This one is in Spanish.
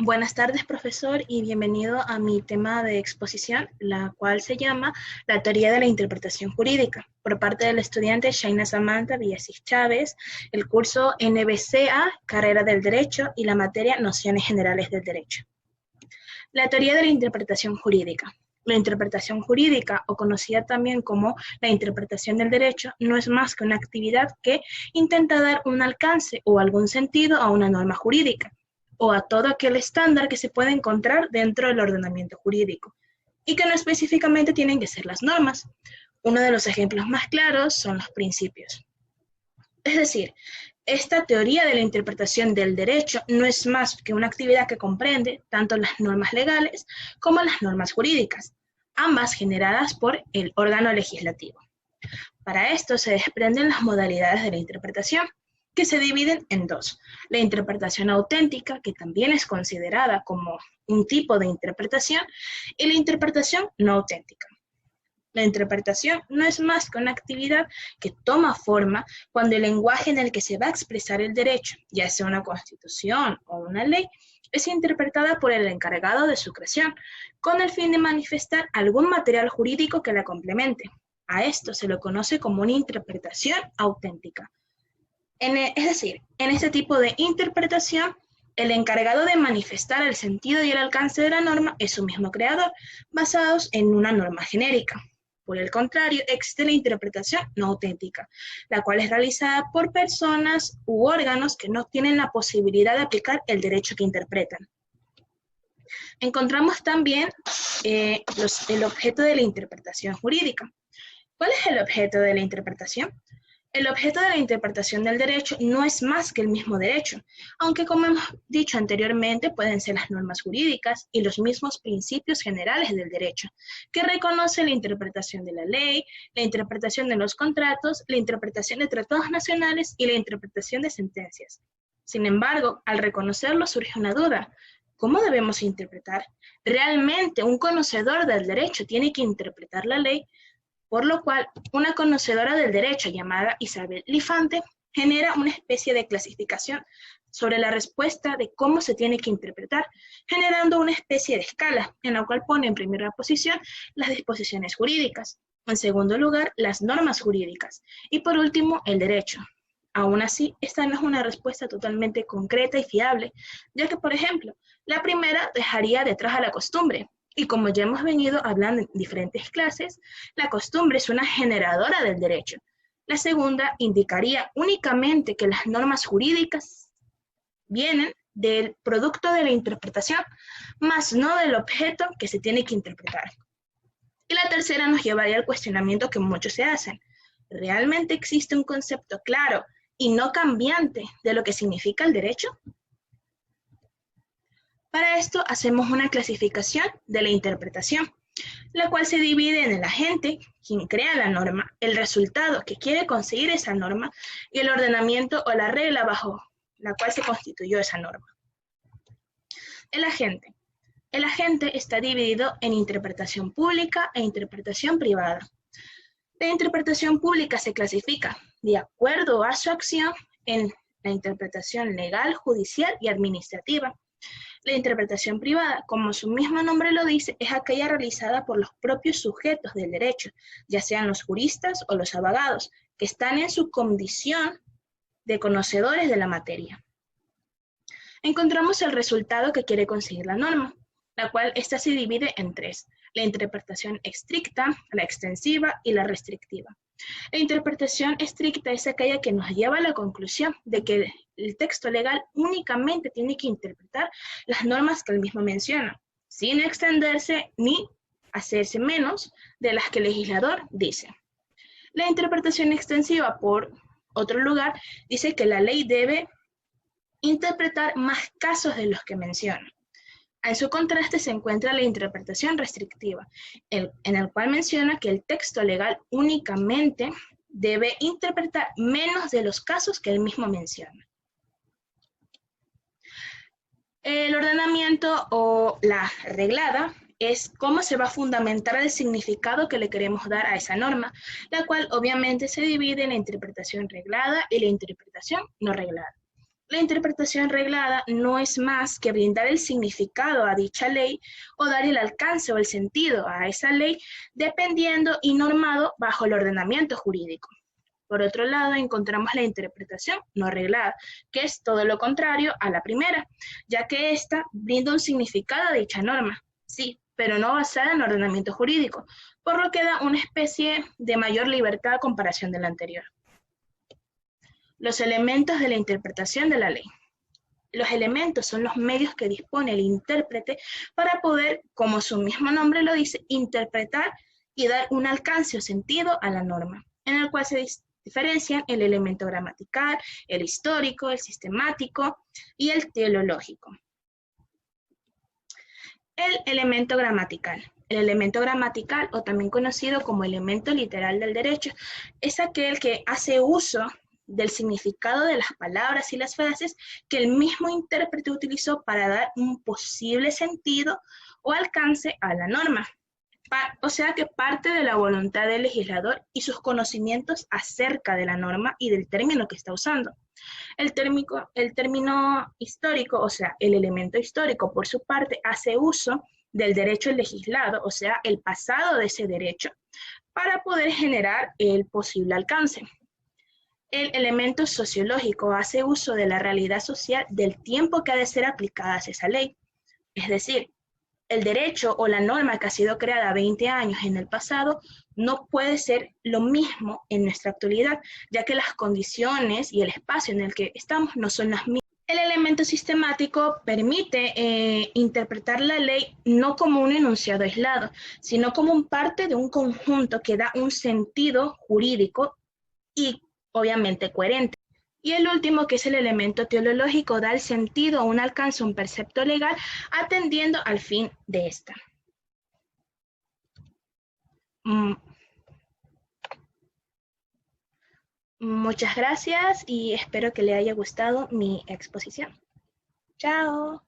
Buenas tardes, profesor, y bienvenido a mi tema de exposición, la cual se llama La teoría de la interpretación jurídica, por parte del estudiante Shaina Samantha Villasís Chávez, el curso NBCA, Carrera del Derecho, y la materia Nociones Generales del Derecho. La teoría de la interpretación jurídica. La interpretación jurídica, o conocida también como la interpretación del derecho, no es más que una actividad que intenta dar un alcance o algún sentido a una norma jurídica, o a todo aquel estándar que se puede encontrar dentro del ordenamiento jurídico, y que no específicamente tienen que ser las normas. Uno de los ejemplos más claros son los principios. Es decir, esta teoría de la interpretación del derecho no es más que una actividad que comprende tanto las normas legales como las normas jurídicas, ambas generadas por el órgano legislativo. Para esto se desprenden las modalidades de la interpretación, que se dividen en dos: la interpretación auténtica, que también es considerada como un tipo de interpretación, y la interpretación no auténtica. La interpretación no es más que una actividad que toma forma cuando el lenguaje en el que se va a expresar el derecho, ya sea una constitución o una ley, es interpretada por el encargado de su creación, con el fin de manifestar algún material jurídico que la complemente. A esto se lo conoce como una interpretación auténtica. Es decir, en este tipo de interpretación, el encargado de manifestar el sentido y el alcance de la norma es su mismo creador, basados en una norma genérica. Por el contrario, existe la interpretación no auténtica, la cual es realizada por personas u órganos que no tienen la posibilidad de aplicar el derecho que interpretan. Encontramos también el objeto de la interpretación jurídica. ¿Cuál es el objeto de la interpretación? El objeto de la interpretación del derecho no es más que el mismo derecho, aunque, como hemos dicho anteriormente, pueden ser las normas jurídicas y los mismos principios generales del derecho, que reconoce la interpretación de la ley, la interpretación de los contratos, la interpretación de tratados nacionales y la interpretación de sentencias. Sin embargo, al reconocerlo surge una duda: ¿cómo debemos interpretar? ¿Realmente un conocedor del derecho tiene que interpretar la ley? Por lo cual, una conocedora del derecho llamada Isabel Lifante genera una especie de clasificación sobre la respuesta de cómo se tiene que interpretar, generando una especie de escala, en la cual pone en primera posición las disposiciones jurídicas, en segundo lugar las normas jurídicas, y por último el derecho. Aún así, esta no es una respuesta totalmente concreta y fiable, ya que, por ejemplo, la primera dejaría detrás a la costumbre. Y como ya hemos venido hablando en diferentes clases, la costumbre es una generadora del derecho. La segunda indicaría únicamente que las normas jurídicas vienen del producto de la interpretación, más no del objeto que se tiene que interpretar. Y la tercera nos llevaría al cuestionamiento que muchos se hacen: ¿realmente existe un concepto claro y no cambiante de lo que significa el derecho? Para esto hacemos una clasificación de la interpretación, la cual se divide en el agente, quien crea la norma, el resultado que quiere conseguir esa norma y el ordenamiento o la regla bajo la cual se constituyó esa norma. El agente. El agente está dividido en interpretación pública e interpretación privada. La interpretación pública se clasifica de acuerdo a su acción en la interpretación legal, judicial y administrativa. La interpretación privada, como su mismo nombre lo dice, es aquella realizada por los propios sujetos del derecho, ya sean los juristas o los abogados, que están en su condición de conocedores de la materia. Encontramos el resultado que quiere conseguir la norma, la cual ésta se divide en tres: la interpretación estricta, la extensiva y la restrictiva. La interpretación estricta es aquella que nos lleva a la conclusión de que el texto legal únicamente tiene que interpretar las normas que el mismo menciona, sin extenderse ni hacerse menos de las que el legislador dice. La interpretación extensiva, por otro lugar, dice que la ley debe interpretar más casos de los que menciona. En su contraste se encuentra la interpretación restrictiva, en el cual menciona que el texto legal únicamente debe interpretar menos de los casos que él mismo menciona. El ordenamiento o la reglada es cómo se va a fundamentar el significado que le queremos dar a esa norma, la cual obviamente se divide en la interpretación reglada y la interpretación no reglada. La interpretación reglada no es más que brindar el significado a dicha ley o dar el alcance o el sentido a esa ley dependiendo y normado bajo el ordenamiento jurídico. Por otro lado, encontramos la interpretación no reglada, que es todo lo contrario a la primera, ya que ésta brinda un significado a dicha norma, sí, pero no basada en ordenamiento jurídico, por lo que da una especie de mayor libertad a comparación de la anterior. Los elementos de la interpretación de la ley. Los elementos son los medios que dispone el intérprete para poder, como su mismo nombre lo dice, interpretar y dar un alcance o sentido a la norma, en el cual se diferencian el elemento gramatical, el histórico, el sistemático y el teleológico. El elemento gramatical. El elemento gramatical, o también conocido como elemento literal del derecho, es aquel que hace uso del significado de las palabras y las frases que el mismo intérprete utilizó para dar un posible sentido o alcance a la norma. O sea que parte de la voluntad del legislador y sus conocimientos acerca de la norma y del término que está usando. El término histórico, o sea, el elemento histórico, por su parte, hace uso del derecho legislado, o sea, el pasado de ese derecho, para poder generar el posible alcance. El elemento sociológico hace uso de la realidad social del tiempo que ha de ser aplicada a esa ley. Es decir, el derecho o la norma que ha sido creada 20 años en el pasado no puede ser lo mismo en nuestra actualidad, ya que las condiciones y el espacio en el que estamos no son las mismas. El elemento sistemático permite interpretar la ley no como un enunciado aislado, sino como parte de un conjunto que da un sentido jurídico y obviamente coherente. Y el último, que es el elemento teleológico, da el sentido o un alcance, un precepto legal, atendiendo al fin de esta. Muchas gracias y espero que le haya gustado mi exposición. Chao.